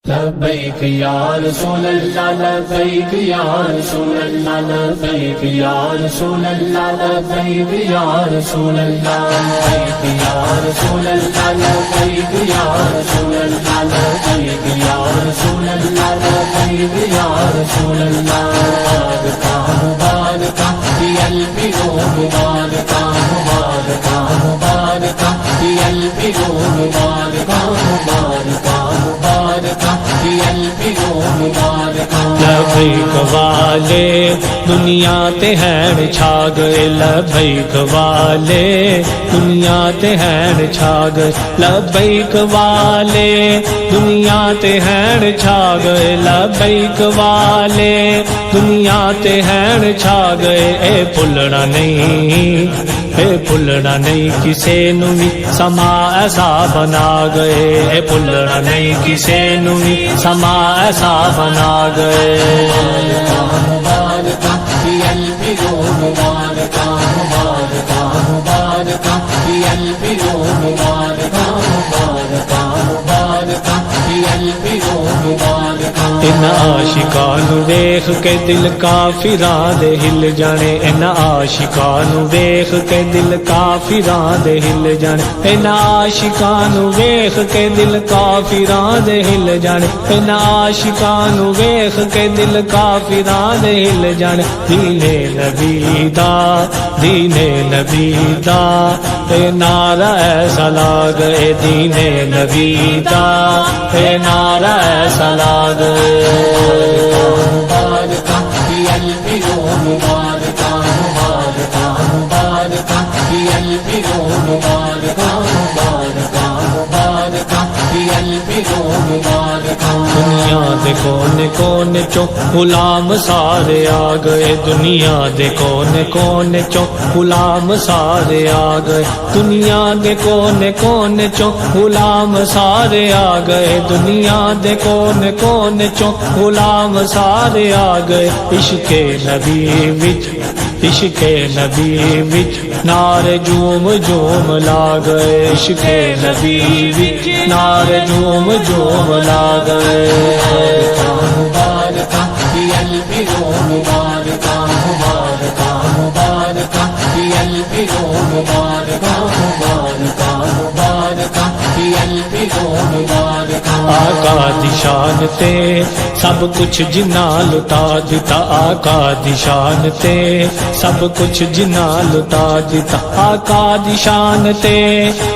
لبیک یا رسول اللہ لبیک یا رسول اللہ لبیک یا رسول اللہ لبیک یا رسول اللہ لبیک یا رسول اللہ لبیک یا رسول اللہ لبیک یا رسول اللہ لبیک یا رسول اللہ مبارکہ مبارکہ فی البلو مبارکہ مبارکہ مبارکہ فی البلو مبارکہ مبارکہ مبارکہ لبیک والے دنیا تے ہیں چھا گئے لبیک والے دنیا تے ہیں چھا گئے لبیک والے دنیا تے ہیں چھا گئے لبیک والے دنیا تے ہیں چھا گئے اے بھلنا نہیں اے بھلنا نہیں کسے نو بھی سما ایسا بنا گئے اے بھلنا نہیں کسے نو بھی سما ایسا بنا گئے مبارکہ فی البلو مبارکہ مبارکہ مبارکہ فی البلو مبارکہ مبارکہ مبارکہ فی البلو مبارکہ ان عاشقاں نو ویکھ کے دل کافراں دے ہل جانے ان عاشقاں نو ویکھ کے دل کافراں دے ہل جانے ان عاشقاں نو ویکھ کے دل کافراں دے ہل جانے ان عاشقاں نو ویکھ کے دل کافراں دے ہل جانے دین نبی دا اے نعرہ ایسا لاگ اے دین نبی دا اے نعرہ ایسا لاگ مبارکہ فی البلو مبارکہ مبارکہ مبارکہ فی البلو مبارکہ مبارکہ مبارکہ فی البلو مبارکہ دنیا دے کونے چو غلام سارے آ گئے دنیا دے کونے چو غلام سارے آ گئے دنیا دے کونے چو غلام سارے آ گئے دنیا دے کونے چو غلام سارے آ گئے عشق نبی وچ نعرے جوم لا گئے عشق نبی وچ نعرے جوم لا گئے مبارکہ فی البلو مبارکہ مبارکہ مبارکہ فی البلو مبارکہ مبارکہ مبارکہ فی البلو مبارکہ آقا دی شان تے سب کچھ جنا لٹا دیتا آقا دی شان تے سب کچھ جنا لٹا دیتا آقا دی شان تے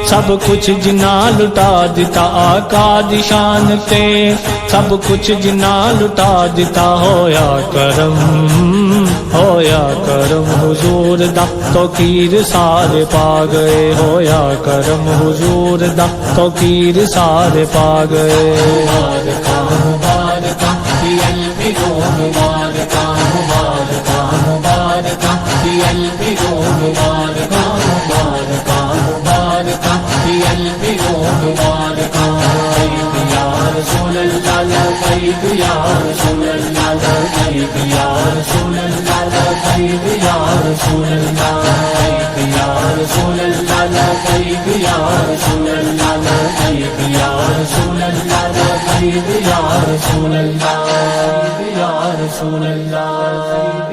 سب کچھ جنا لٹا دیتا آقا دی شان تے سب کچھ جنا لٹا دیتا ہویا کرم حضور دا توقیر سارے پا گئے ہویا کرم حضور دا توقیر سارے پا گئے مبارکہ مبارکہ فی البلو مبارکہ مبارکہ مبارکہ فی البلو مبارکہ مبارکہ مبارکہ فی البلو مبارکہ لبیک یا رسول اللہ لبیک یا رسول اللہ لبیک یا رسول اللہ لبیک یا رسول اللہ لبیک یا رسول اللہ لبیک یا رسول اللہ لبیک یا رسول اللہ لبیک یا رسول اللہ یا رسول اللہ